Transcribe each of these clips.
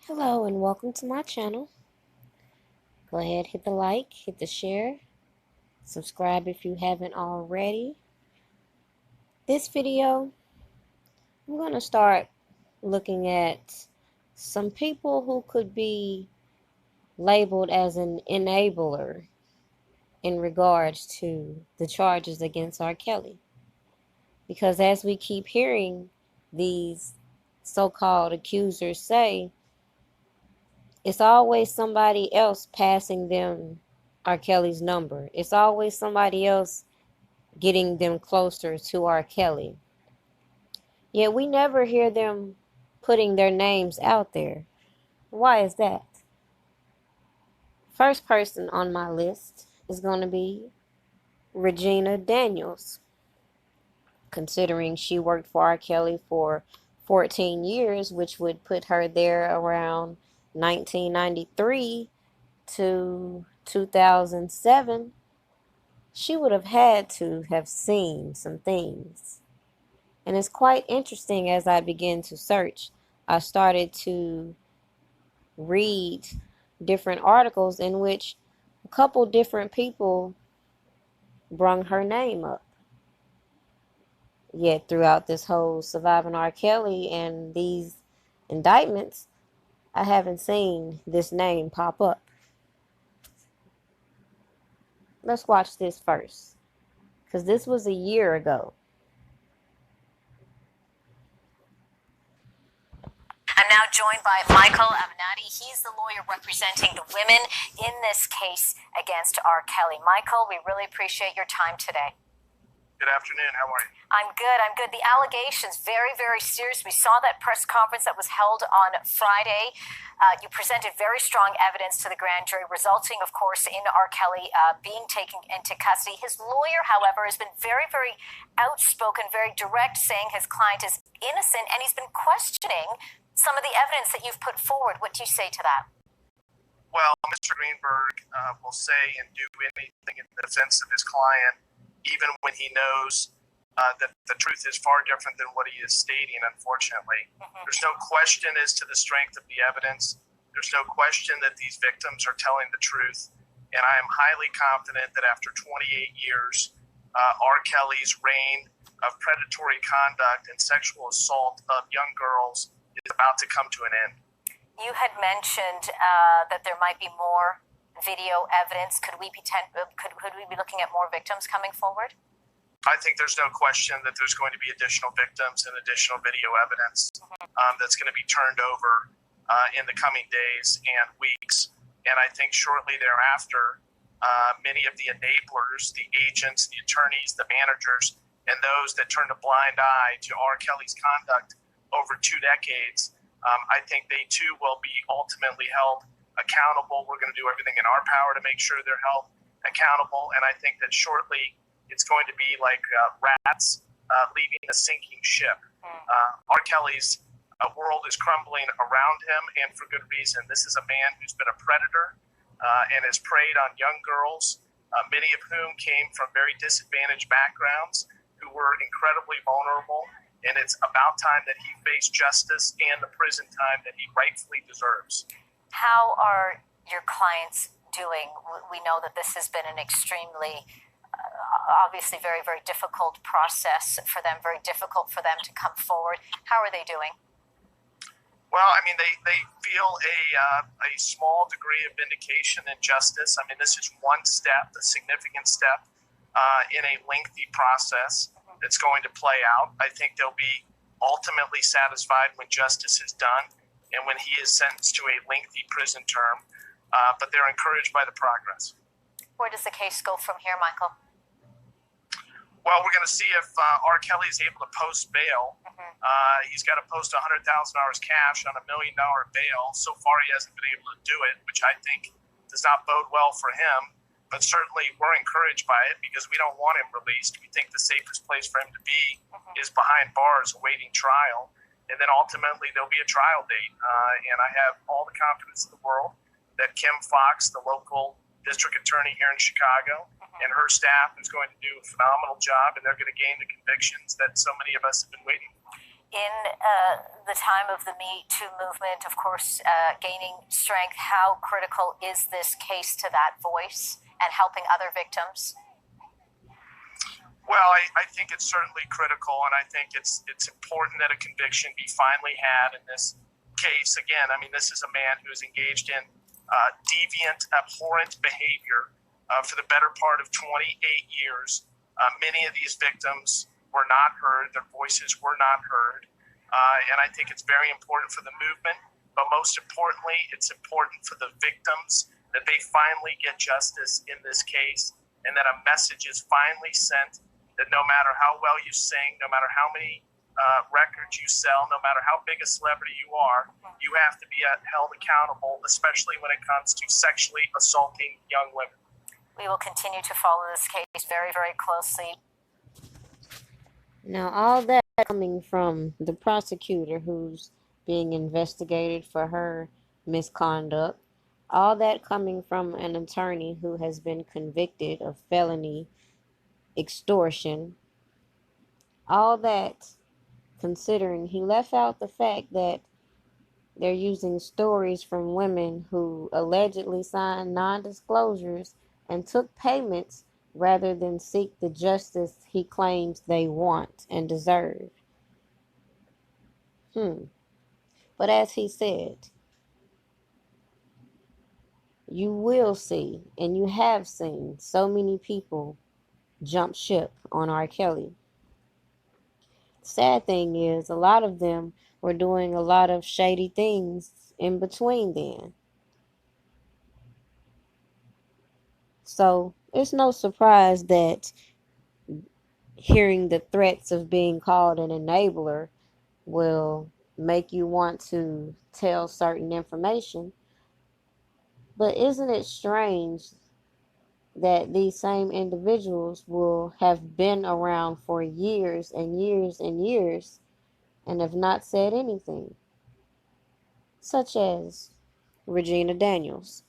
Hello and welcome to my channel. Go ahead, hit the like, hit the share, subscribe if you haven't already. This video, I'm going to start looking at some people who could be labeled as an enabler in regards to the charges against R. Kelly. Because as we keep hearing these so-called accusers say, it's always somebody else passing them R. Kelly's number. It's always somebody else getting them closer to R. Kelly. Yet we never hear them putting their names out there. Why is that? First person on my list is going to be Regina Daniels, considering she worked for R. Kelly for 14 years, which would put her there around 1993 to 2007. She would have had to have seen some things. And it's quite interesting as I began to search. I started to read different articles in which a couple different people brung her name up. Yet throughout this whole Surviving R. Kelly and these indictments, I haven't seen this name pop up. Let's watch this first, because this was a year ago. I'm now joined by Michael Avenatti. He's the lawyer representing the women in this case against R. Kelly. Michael, we really appreciate your time today. Good afternoon. How are you? I'm good. The allegations, very, very serious. We saw that press conference that was held on Friday. You presented very strong evidence to the grand jury, resulting, of course, in R. Kelly being taken into custody. His lawyer, however, has been very, very outspoken, very direct, saying his client is innocent, and he's been questioning some of the evidence that you've put forward. What do you say to that? Well, Mr. Greenberg will say and do anything in defense of his client, even when he knows that the truth is far different than what he is stating, unfortunately. There's no question as to the strength of the evidence. There's no question that these victims are telling the truth. And I am highly confident that after 28 years, R. Kelly's reign of predatory conduct and sexual assault of young girls is about to come to an end. You had mentioned that there might be more video evidence. Could we be looking at more victims coming forward? I think there's no question that there's going to be additional victims and additional video evidence that's going to be turned over in the coming days and weeks. And I think shortly thereafter, many of the enablers, the agents, the attorneys, the managers, and those that turned a blind eye to R. Kelly's conduct over 2 decades, I think they too will be ultimately held accountable. We're going to do everything in our power to make sure they're held accountable. And I think that shortly it's going to be like rats leaving a sinking ship. R. Kelly's world is crumbling around him, and for good reason. This is a man who's been a predator and has preyed on young girls, many of whom came from very disadvantaged backgrounds, who were incredibly vulnerable. And it's about time that he faced justice and the prison time that he rightfully deserves. How are your clients doing? We know that this has been an extremely, obviously very, very difficult process for them, very difficult for them to come forward. How are they doing? Well, I mean, they feel a small degree of vindication and justice. I mean, this is one step, a significant step in a lengthy process that's going to play out. I think they'll be ultimately satisfied when justice is done and when he is sentenced to a lengthy prison term, but they're encouraged by the progress. Where does the case go from here, Michael? Well, we're going to see if R. Kelly is able to post bail. He's got to post $100,000 cash on $1 million bail. So far, he hasn't been able to do it, which I think does not bode well for him. But certainly, we're encouraged by it because we don't want him released. We think the safest place for him to be is behind bars awaiting trial. And then ultimately, there'll be a trial date. And I have all the confidence in the world that Kim Fox, the local district attorney here in Chicago, and her staff is going to do a phenomenal job, and they're going to gain the convictions that so many of us have been waiting for. in the time of the Me Too movement, of course, gaining strength, how critical is this case to that voice and helping other victims? Well, I think it's certainly critical, and I think it's important that a conviction be finally had in this case. Again, I mean, this is a man who is engaged in deviant, abhorrent behavior for the better part of 28 years. Many of these victims were not heard. Their voices were not heard. And I think it's very important for the movement, but most importantly, it's important for the victims that they finally get justice in this case, and that a message is finally sent that no matter how well you sing, no matter how many records you sell, no matter how big a celebrity you are, you have to be held accountable, especially when it comes to sexually assaulting young women. We will continue to follow this case very, very closely. Now, all that coming from the prosecutor who's being investigated for her misconduct, all that coming from an attorney who has been convicted of felony extortion, all that considering he left out the fact that they're using stories from women who allegedly signed non-disclosures and took payments rather than seek the justice he claims they want and deserve. But as he said, you will see, and you have seen, so many people jump ship on R. Kelly. Sad thing is, a lot of them were doing a lot of shady things in between then. So it's no surprise that hearing the threats of being called an enabler will make you want to tell certain information. But isn't it strange that these same individuals will have been around for years and years and years and have not said anything? Such as Regina Daniels.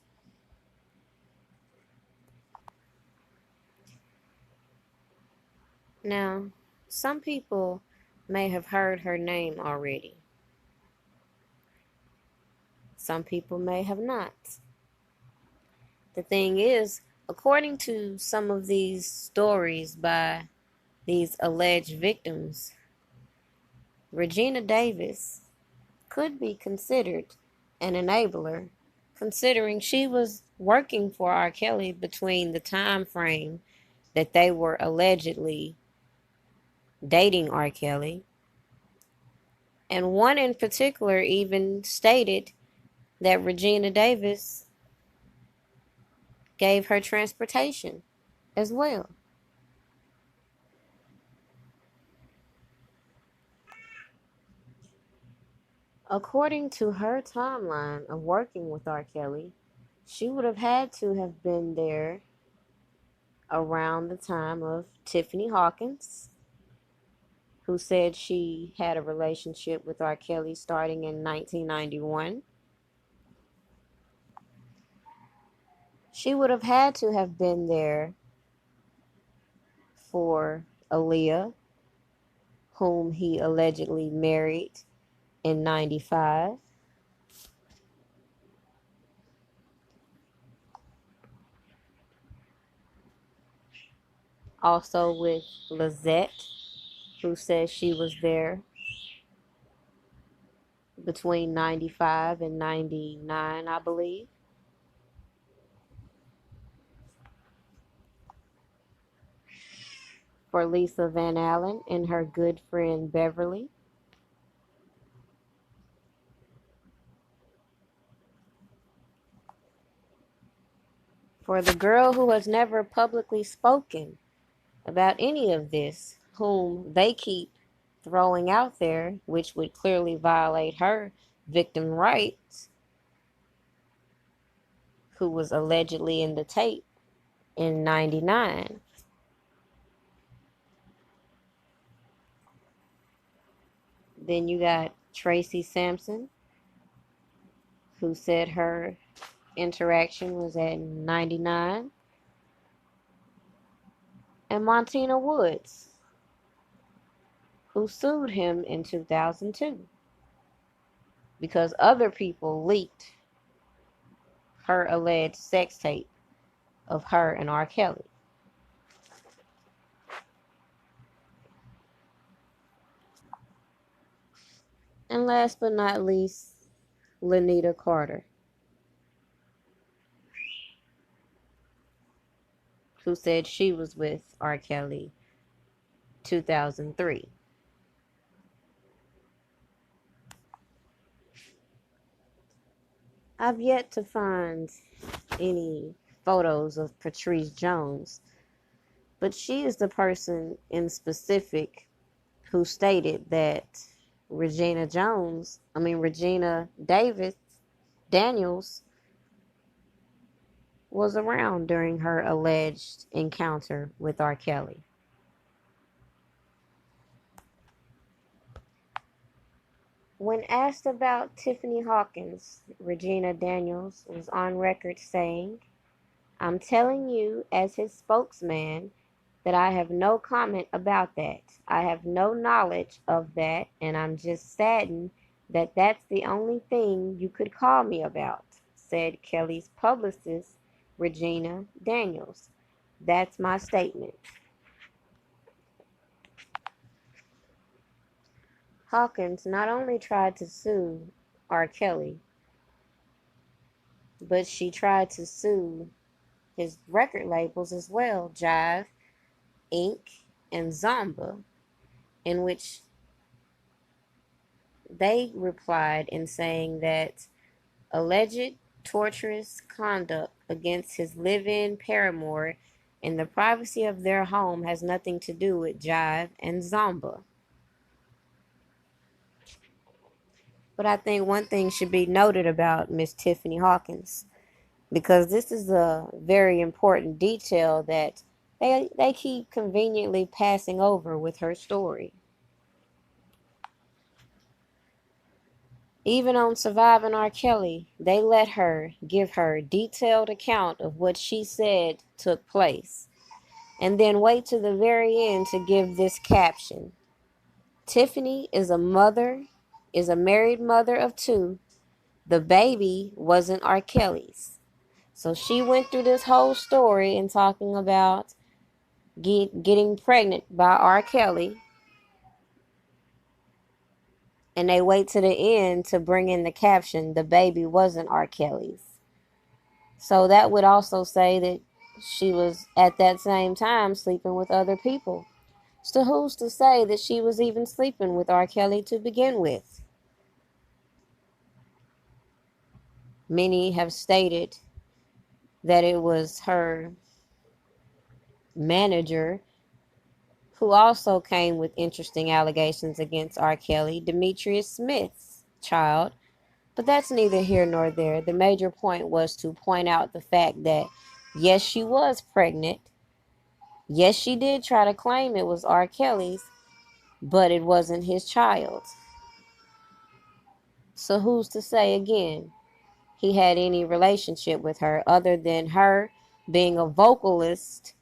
Now, some people may have heard her name already. Some people may have not. The thing is, according to some of these stories by these alleged victims, Regina Davis could be considered an enabler, considering she was working for R. Kelly between the time frame that they were allegedly dating R. Kelly. And one in particular even stated that Regina Davis gave her transportation as well. According to her timeline of working with R. Kelly, she would have had to have been there around the time of Tiffany Hawkins, who said she had a relationship with R. Kelly starting in 1991. She would have had to have been there for Aaliyah, whom he allegedly married in 95. Also with Lizette, who says she was there between 95 and 99, I believe. For Lisa Van Allen and her good friend Beverly. For the girl who has never publicly spoken about any of this, whom they keep throwing out there, which would clearly violate her victim rights, who was allegedly in the tape in 99. Then you got Tracy Sampson, who said her interaction was at 99. And Montina Woods, who sued him in 2002 because other people leaked her alleged sex tape of her and R. Kelly. And last but not least, Lanita Carter, who said she was with R. Kelly 2003. I've yet to find any photos of Patrice Jones, but she is the person in specific who stated that Regina Daniels was around during her alleged encounter with R. Kelly. When asked about Tiffany Hawkins, Regina Daniels was on record saying, "I'm telling you as his spokesman that I have no comment about that. I have no knowledge of that, and I'm just saddened that that's the only thing you could call me about," said Kelly's publicist, Regina Daniels. "That's my statement." Hawkins not only tried to sue R. Kelly, but she tried to sue his record labels as well, Jive, Inc., and Zomba, in which they replied in saying that alleged torturous conduct against his live-in paramour in the privacy of their home has nothing to do with Jive and Zomba. But I think one thing should be noted about Miss Tiffany Hawkins, because this is a very important detail that they keep conveniently passing over with her story. Even on Surviving R. Kelly, they let her give her detailed account of what she said took place, and then wait to the very end to give this caption: "Tiffany is a married mother of two. The baby wasn't R. Kelly's." So she went through this whole story and talking about getting pregnant by R. Kelly, and they wait to the end to bring in the caption, "The baby wasn't R. Kelly's." So that would also say that she was at that same time sleeping with other people. So who's to say that she was even sleeping with R. Kelly to begin with? Many have stated that it was her manager who also came with interesting allegations against R. Kelly, Demetrius Smith's child. But that's neither here nor there. The major point was to point out the fact that, yes, she was pregnant. Yes, she did try to claim it was R. Kelly's, but it wasn't his child. So who's to say again he had any relationship with her other than her being a vocalist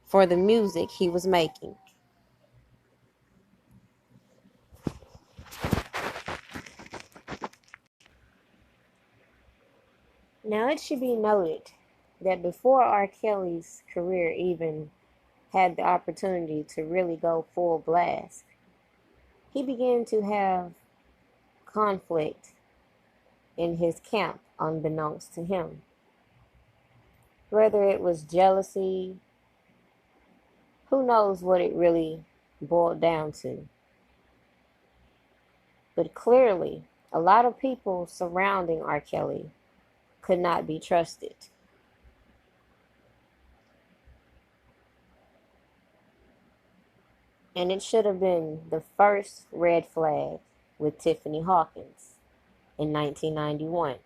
for the music he was making? Now it should be noted that before R. Kelly's career even had the opportunity to really go full blast, he began to have conflict in his camp unbeknownst to him. Whether it was jealousy, who knows what it really boiled down to. But clearly, a lot of people surrounding R. Kelly could not be trusted. And it should have been the first red flag with Tiffany Hawkins in 1991.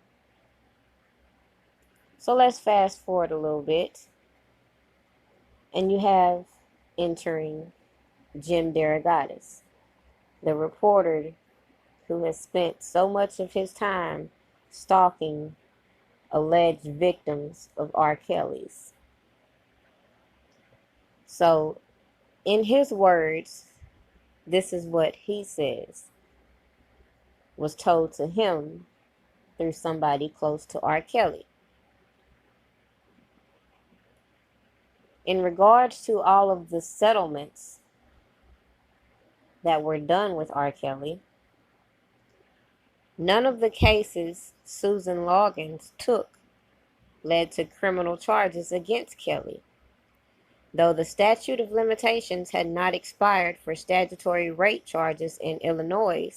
So let's fast forward a little bit. And you have entering Jim Derogatis, the reporter who has spent so much of his time stalking alleged victims of R. Kelly's. So, in his words, This is what he says was told to him through somebody close to R. Kelly. In regards to all of the settlements that were done with R. Kelly, none of the cases Susan Loggins took led to criminal charges against Kelly. Though the statute of limitations had not expired for statutory rape charges in Illinois,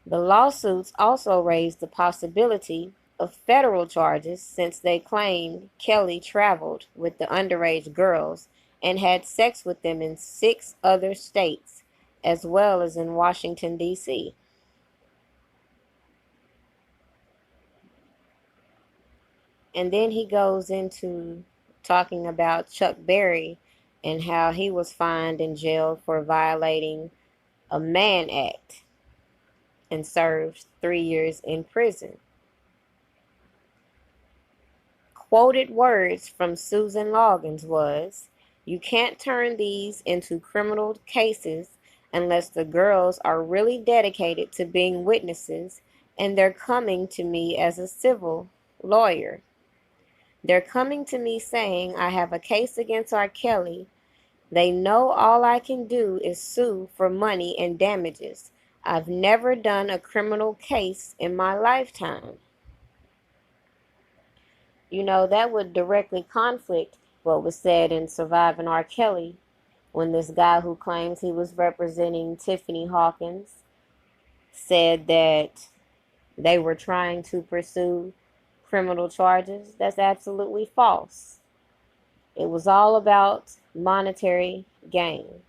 the lawsuits also raised the possibility of federal charges since they claimed Kelly traveled with the underage girls and had sex with them in 6 other states, as well as in Washington, D.C. And then he goes into talking about Chuck Berry and how he was fined and jailed for violating a Mann Act and served 3 years in prison. Quoted words from Susan Loggins was, "You can't turn these into criminal cases unless the girls are really dedicated to being witnesses and they're coming to me as a civil lawyer. They're coming to me saying, I have a case against R. Kelly. They know all I can do is sue for money and damages. I've never done a criminal case in my lifetime." You know, that would directly conflict what was said in Surviving R. Kelly when this guy who claims he was representing Tiffany Hawkins said that they were trying to pursue criminal charges. That's absolutely false. It was all about monetary gain.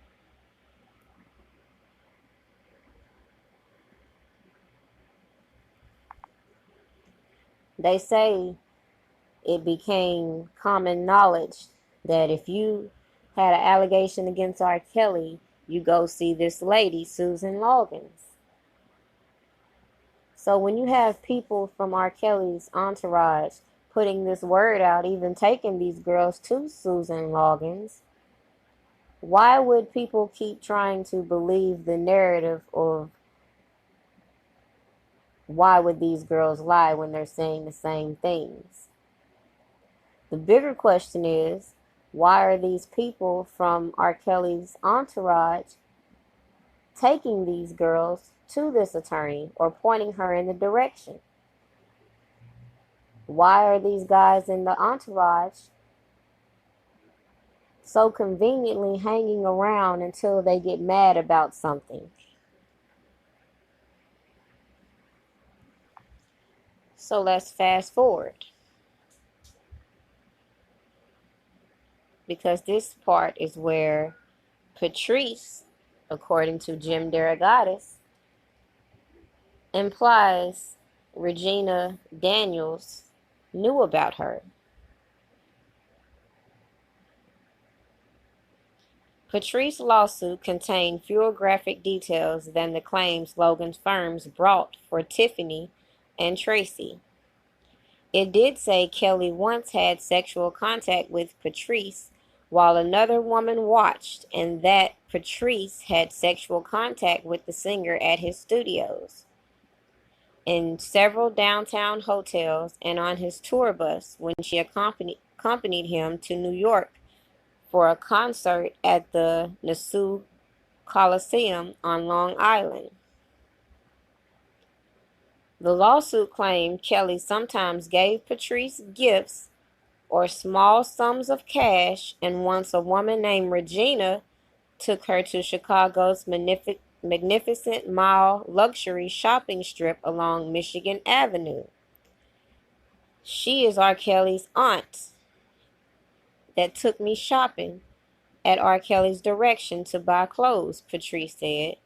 They say it became common knowledge that if you had an allegation against R. Kelly, you go see this lady, Susan Loggins. So when you have people from R. Kelly's entourage putting this word out, even taking these girls to Susan Loggins, why would people keep trying to believe the narrative of why would these girls lie when they're saying the same things? The bigger question is, why are these people from R. Kelly's entourage taking these girls to this attorney or pointing her in the direction? Why are these guys in the entourage so conveniently hanging around until they get mad about something? So let's fast forward, because this part is where Patrice, according to Jim Derogatis, implies Regina Daniels knew about her. Patrice Lawsuit contained fewer graphic details than the claims Logan's firms brought for Tiffany and Tracy. It did say Kelly once had sexual contact with Patrice while another woman watched, and that Patrice had sexual contact with the singer at his studios, in several downtown hotels, and on his tour bus when she accompanied him to New York for a concert at the Nassau Coliseum on Long Island. The lawsuit claimed Kelly sometimes gave Patrice gifts or small sums of cash, and once a woman named Regina took her to Chicago's Magnificent Mile luxury shopping strip along Michigan Avenue. "She is R. Kelly's aunt that took me shopping at R. Kelly's direction to buy clothes," Patrice said.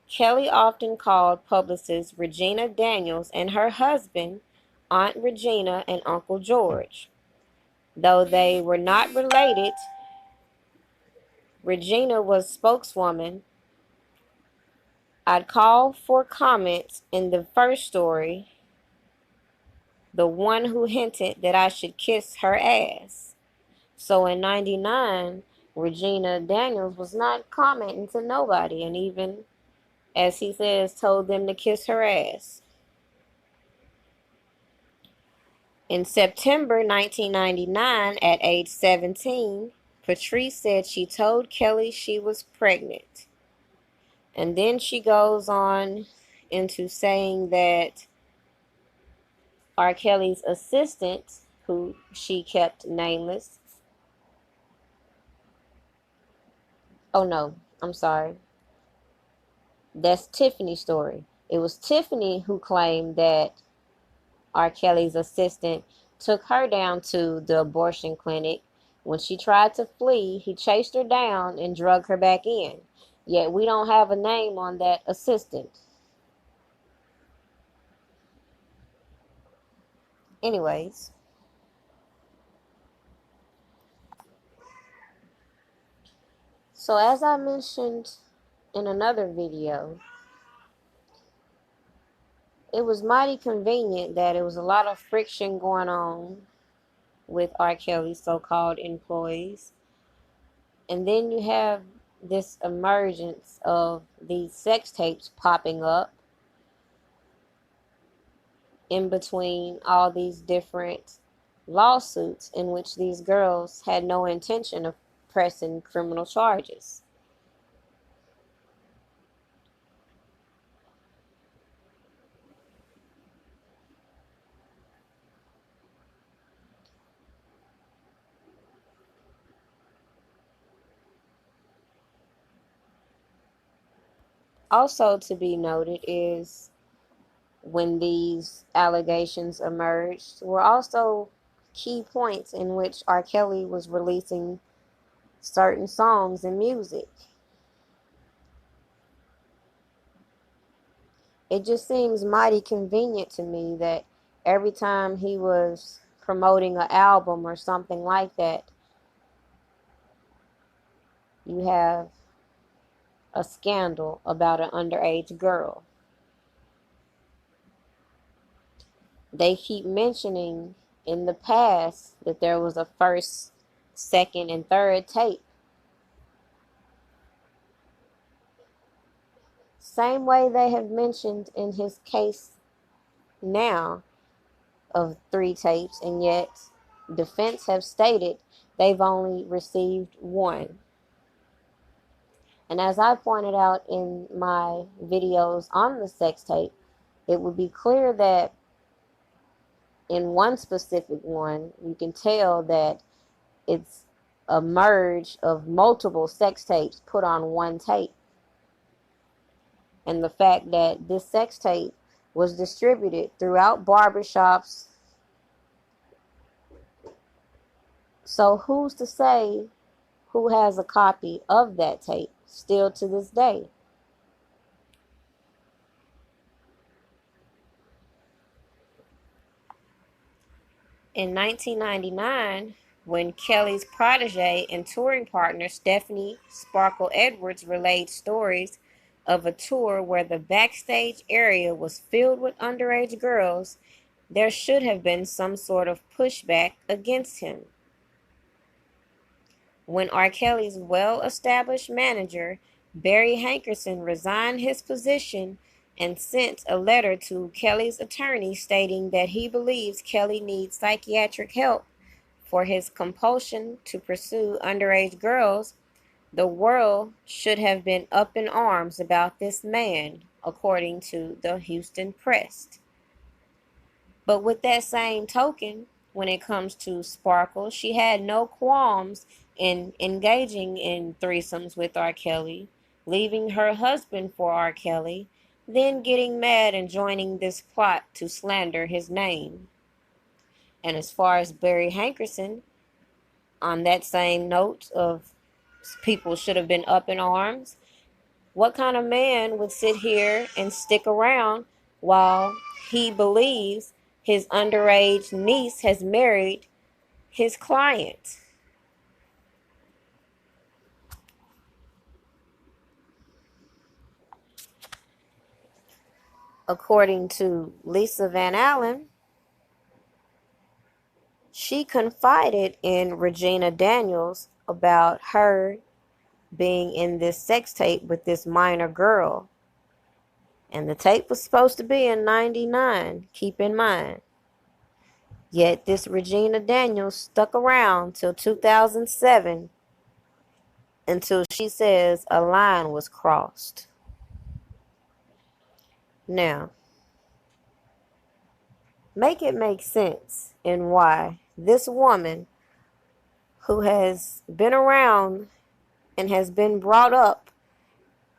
Kelly often called publicist Regina Daniels and her husband Aunt Regina and Uncle George. Though they were not related, Regina was spokeswoman. "I'd call for comments in the first story, the one who hinted that I should kiss her ass. So in '99, Regina Daniels was not commenting to nobody, and even, as he says, told them to kiss her ass. In September 1999, at age 17, Patrice said she told Kelly she was pregnant. And then she goes on into saying that R. Kelly's assistant, who she kept nameless. Oh no, I'm sorry. That's Tiffany's story. It was Tiffany who claimed that R. Kelly's assistant took her down to the abortion clinic. When she tried to flee, he chased her down and drug her back in. Yet we don't have a name on that assistant. Anyways, so as I mentioned in another video, it was mighty convenient that it was a lot of friction going on with R. Kelly's so-called employees. And then you have this emergence of these sex tapes popping up in between all these different lawsuits in which these girls had no intention of pressing criminal charges. Also to be noted is when these allegations emerged were also key points in which R. Kelly was releasing certain songs and music. It just seems mighty convenient to me that every time he was promoting an album or something like that, you have a scandal about an underage girl. They keep mentioning in the past that there was a first, second, and third tape. Same way they have mentioned in his case now of 3 tapes, and yet defense have stated they've only received 1. And as I pointed out in my videos on the sex tape, it would be clear that in one specific one, you can tell that it's a merge of multiple sex tapes put on one tape. And the fact that this sex tape was distributed throughout barbershops. So who's to say who has a copy of that tape still to this day? In 1999, when Kelly's protege and touring partner Stephanie Sparkle Edwards relayed stories of a tour where the backstage area was filled with underage girls, there should have been some sort of pushback against him. When R. Kelly's well-established manager, Barry Hankerson, resigned his position and sent a letter to Kelly's attorney stating that he believes Kelly needs psychiatric help for his compulsion to pursue underage girls, the world should have been up in arms about this man, according to the Houston Press. But with that same token, when it comes to Sparkle, she had no qualms in engaging in threesomes with R. Kelly, leaving her husband for R. Kelly, then getting mad and joining this plot to slander his name. And as far as Barry Hankerson, on that same note of people should have been up in arms, what kind of man would sit here and stick around while he believes his underage niece has married his client? According to Lisa Van Allen, she confided in Regina Daniels about her being in this sex tape with this minor girl. And the tape was supposed to be in 99, keep in mind. Yet this Regina Daniels stuck around till 2007 until she says a line was crossed. Now, make it make sense in why this woman who has been around and has been brought up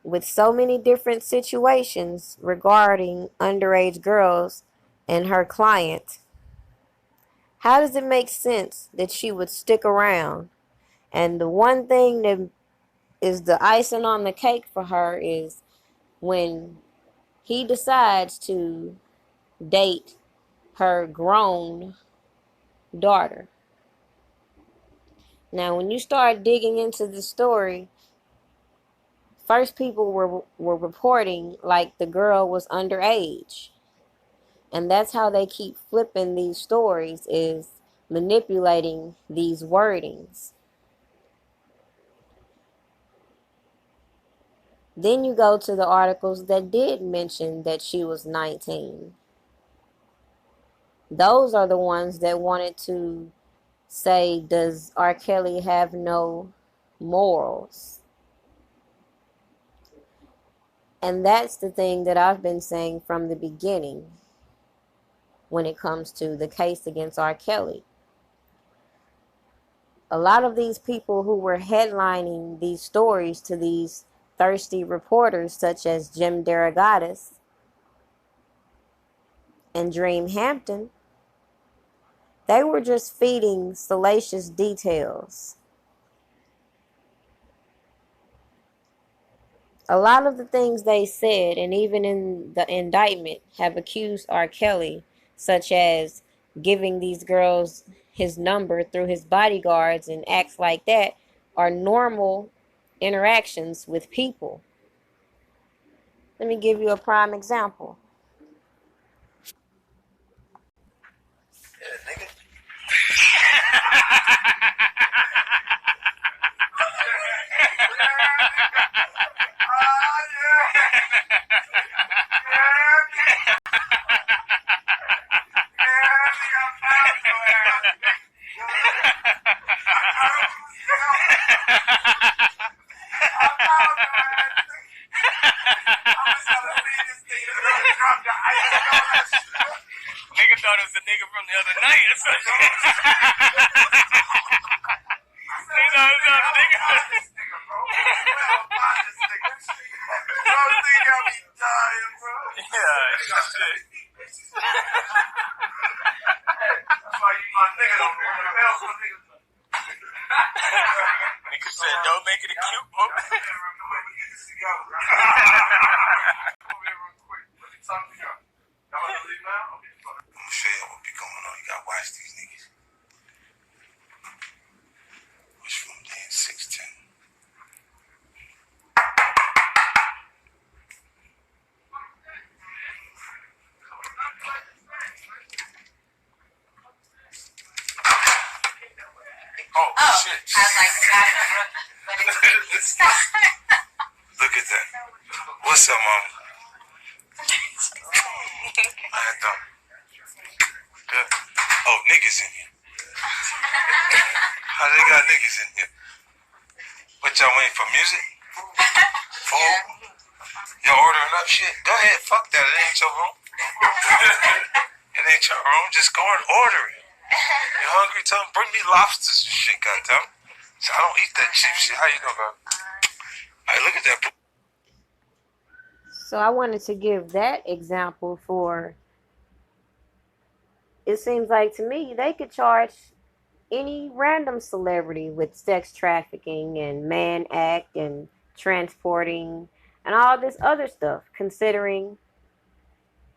with so many different situations regarding underage girls and her client, how does it make sense that she would stick around? And the one thing that is the icing on the cake for her is when he decides to date her grown daughter. Now, when you start digging into the story, first people were reporting like the girl was underage. And that's how they keep flipping these stories, is manipulating these wordings. Then you go to the articles that did mention that she was 19. Those are the ones that wanted to say, does R. Kelly have no morals? And that's the thing that I've been saying from the beginning when it comes to the case against R. Kelly. A lot of these people who were headlining these stories to these thirsty reporters such as Jim Derogatis and Dream Hampton, they were just feeding salacious details. A lot of the things they said, and even in the indictment, have accused R. Kelly, such as giving these girls his number through his bodyguards and acts like that, are normal interactions with people. Let me give you a prime example. Yeah, nigga. Nigga thought it was a nigga from the other night or something. Nigga said, don't make it a cute book. Show you what be going on. You gotta watch these niggas. Which from Dan 610. Oh shit. I was like, look at that. What's up, mama? I had them. Good. Oh, niggas in here. How they got niggas in here? What y'all waiting for, music? Food? Y'all ordering up shit? Go ahead, fuck that. It ain't your room. It ain't your room. Just go and order it. You hungry? Tell them, bring me lobsters and shit, goddamn. So I don't eat that cheap shit. How you know, bro? Hey, look at that. So I wanted to give that example for, it seems like to me they could charge any random celebrity with sex trafficking and man act and transporting and all this other stuff, considering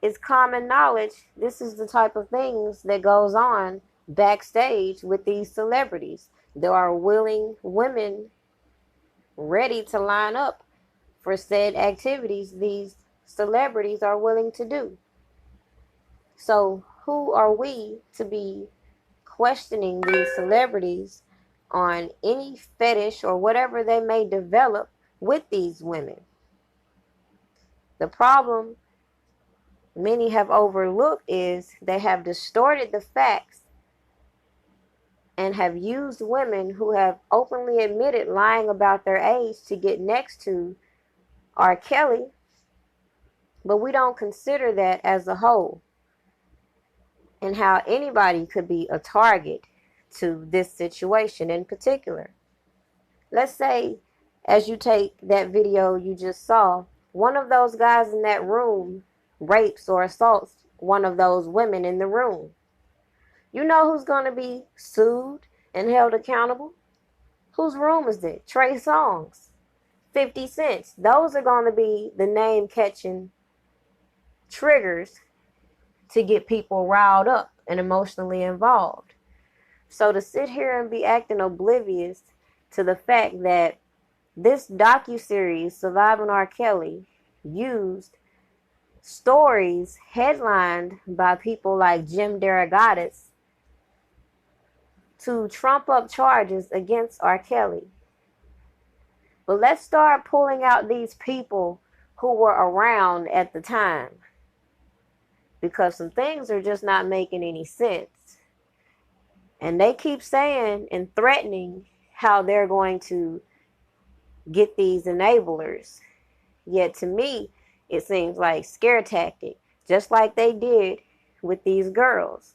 it's common knowledge this is the type of things that goes on backstage with these celebrities. There are willing women ready to line up for said activities these celebrities are willing to do. So who are we to be questioning these celebrities on any fetish or whatever they may develop with these women. The problem many have overlooked is they have distorted the facts and have used women who have openly admitted lying about their age to get next to R. Kelly, but we don't consider that as a whole and how anybody could be a target to this situation in particular. Let's say, as you take that video you just saw, one of those guys in that room rapes or assaults one of those women in the room. You know who's going to be sued and held accountable? Whose room is it? Trey Songz, 50 Cent. Those are going to be the name-catching triggers to get people riled up and emotionally involved. So to sit here and be acting oblivious to the fact that this docuseries, Surviving R. Kelly, used stories headlined by people like Jim Derogatis to trump up charges against R. Kelly. But let's start pulling out these people who were around at the time, because some things are just not making any sense. And they keep saying and threatening how they're going to get these enablers. Yet to me, it seems like scare tactic, just like they did with these girls.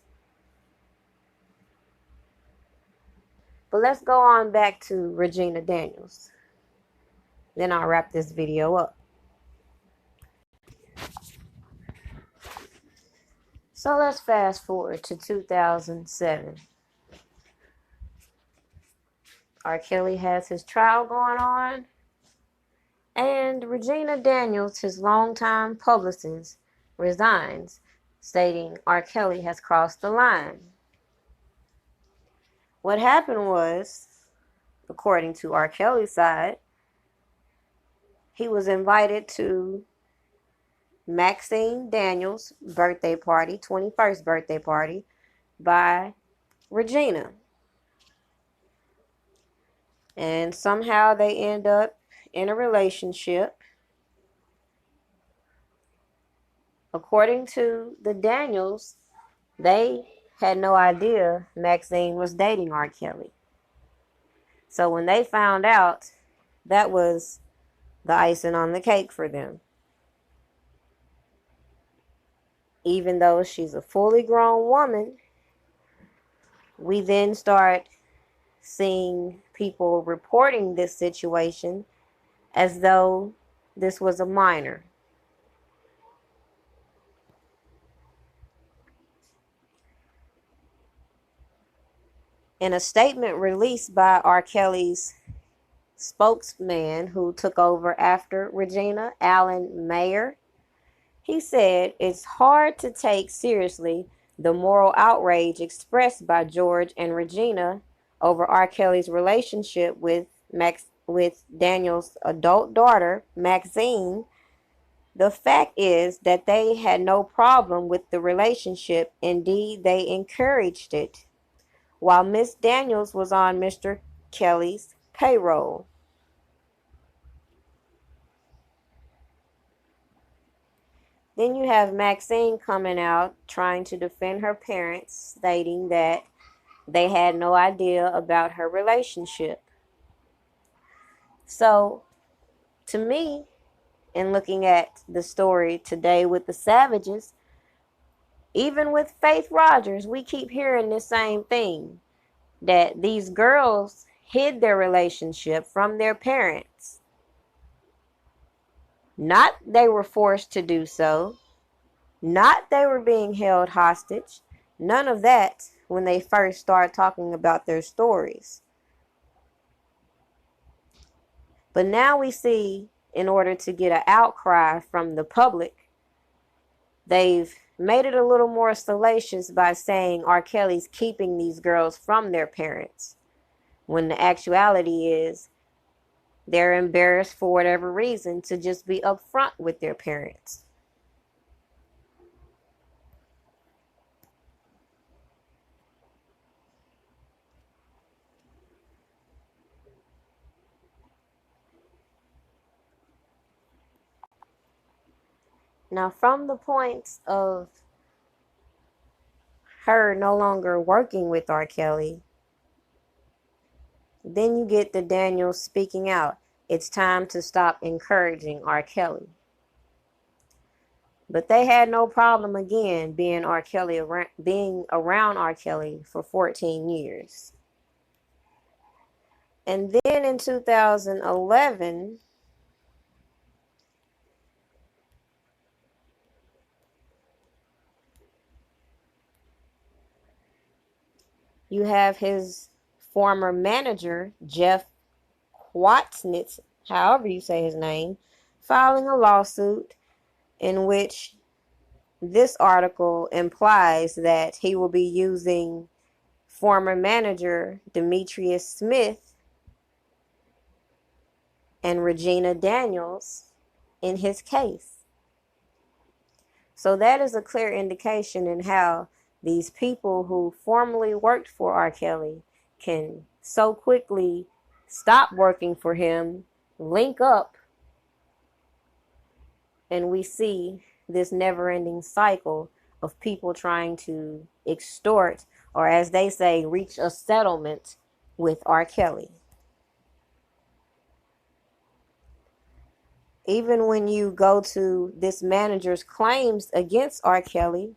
But let's go on back to Regina Daniels. Then I'll wrap this video up. So let's fast forward to 2007. R. Kelly has his trial going on, and Regina Daniels, his longtime publicist, resigns, stating R. Kelly has crossed the line. What happened was, according to R. Kelly's side, he was invited to Maxine Daniels' birthday party, 21st birthday party, by Regina. And somehow they end up in a relationship. According to the Daniels, they had no idea Maxine was dating R. Kelly. So when they found out, that was the icing on the cake for them. Even though she's a fully grown woman, we then start seeing people reporting this situation as though this was a minor. In a statement released by R. Kelly's spokesman who took over after Regina, Alan Mayer, he said it's hard to take seriously the moral outrage expressed by George and Regina over R. Kelly's relationship with Daniel's adult daughter, Maxine. The fact is that they had no problem with the relationship. Indeed, they encouraged it, while Miss Daniels was on Mr. Kelly's payroll. Then you have Maxine coming out trying to defend her parents, stating that they had no idea about her relationship. So, to me, in looking at the story today with the Savages, even with Faith Rogers, we keep hearing the same thing, that these girls hid their relationship from their parents. Not they were forced to do so, not they were being held hostage, none of that when they first started talking about their stories. But now we see, in order to get an outcry from the public, they've made it a little more salacious by saying R. Kelly's keeping these girls from their parents, when the actuality is they're embarrassed for whatever reason to just be upfront with their parents. Now, from the point of her no longer working with R. Kelly, then you get the Daniels speaking out. It's time to stop encouraging R. Kelly. But they had no problem again being around R. Kelly for 14 years. And then in 2011, you have his former manager, Jeff Watsnitz, however you say his name, filing a lawsuit in which this article implies that he will be using former manager Demetrius Smith and Regina Daniels in his case. So that is a clear indication in how these people who formerly worked for R. Kelly can so quickly stop working for him, link up, and we see this never-ending cycle of people trying to extort, or as they say, reach a settlement with R. Kelly. Even when you go to this manager's claims against R. Kelly,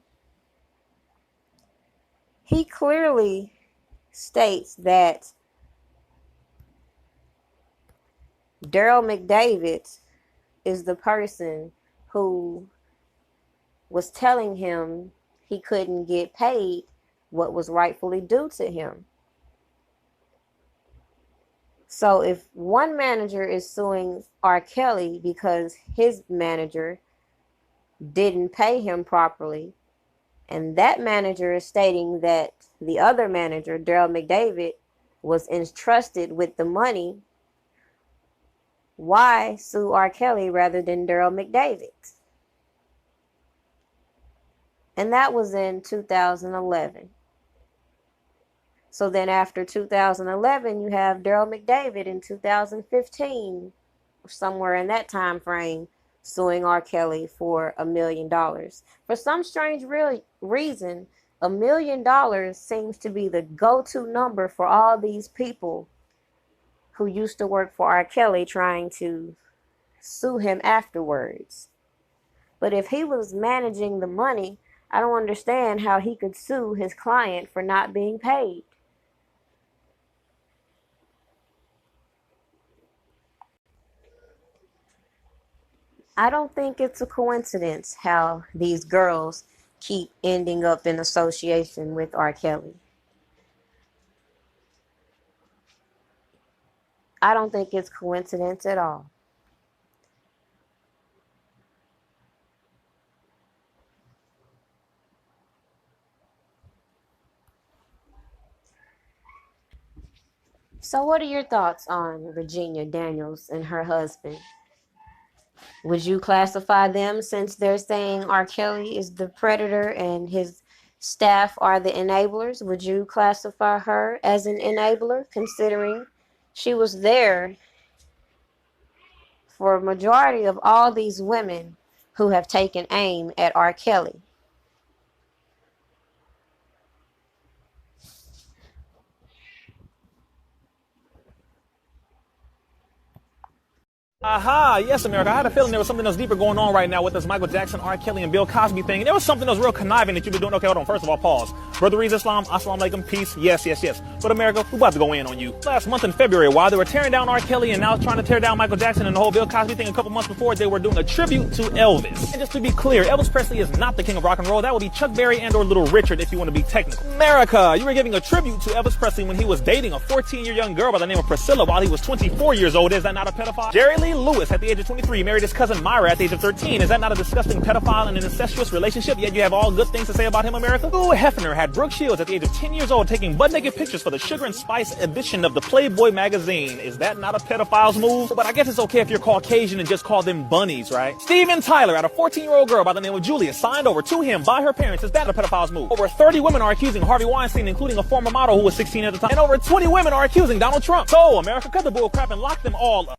he clearly states that Daryl McDavid is the person who was telling him he couldn't get paid what was rightfully due to him. So if one manager is suing R. Kelly because his manager didn't pay him properly, and that manager is stating that the other manager, Daryl McDavid, was entrusted with the money, why sue R. Kelly rather than Daryl McDavid? And that was in 2011. So then after 2011, you have Daryl McDavid in 2015, somewhere in that time frame, suing R. Kelly for $1 million. For some strange reason, $1 million seems to be the go-to number for all these people who used to work for R. Kelly trying to sue him afterwards. But if he was managing the money, I don't understand how he could sue his client for not being paid. I don't think it's a coincidence how these girls keep ending up in association with R. Kelly. I don't think it's coincidence at all. So what are your thoughts on Regina Daniels and her husband? Would you classify them, since they're saying R. Kelly is the predator and his staff are the enablers? Would you classify her as an enabler, considering she was there for a majority of all these women who have taken aim at R. Kelly? Aha, yes, America. I had a feeling there was something else deeper going on right now with this Michael Jackson, R. Kelly, and Bill Cosby thing. And there was something else real conniving that you've been doing. Okay, hold on. First of all, pause. Brother reads Islam, Assalamu alaikum, peace. Yes, yes, yes. But America, we're about to go in on you. Last month in February, while they were tearing down R. Kelly and now trying to tear down Michael Jackson and the whole Bill Cosby thing, a couple months before, they were doing a tribute to Elvis. And just to be clear, Elvis Presley is not the king of rock and roll. That would be Chuck Berry and or Little Richard if you want to be technical. America, you were giving a tribute to Elvis Presley when he was dating a 14-year young girl by the name of Priscilla while he was 24 years old. Is that not a pedophile? Jerry Lee Lewis, at the age of 23, married his cousin Myra at the age of 13. Is that not a disgusting pedophile and an incestuous relationship? Yet you have all good things to say about him, America? Hugh Hefner had Brooke Shields at the age of 10 years old taking butt-naked pictures for the Sugar and Spice edition of the Playboy magazine. Is that not a pedophile's move? But I guess it's okay if you're Caucasian and just call them bunnies, right? Steven Tyler had a 14-year-old girl by the name of Julia signed over to him by her parents. Is that a pedophile's move? Over 30 women are accusing Harvey Weinstein, including a former model who was 16 at the time. And over 20 women are accusing Donald Trump. So, America, cut the bull crap and lock them all up.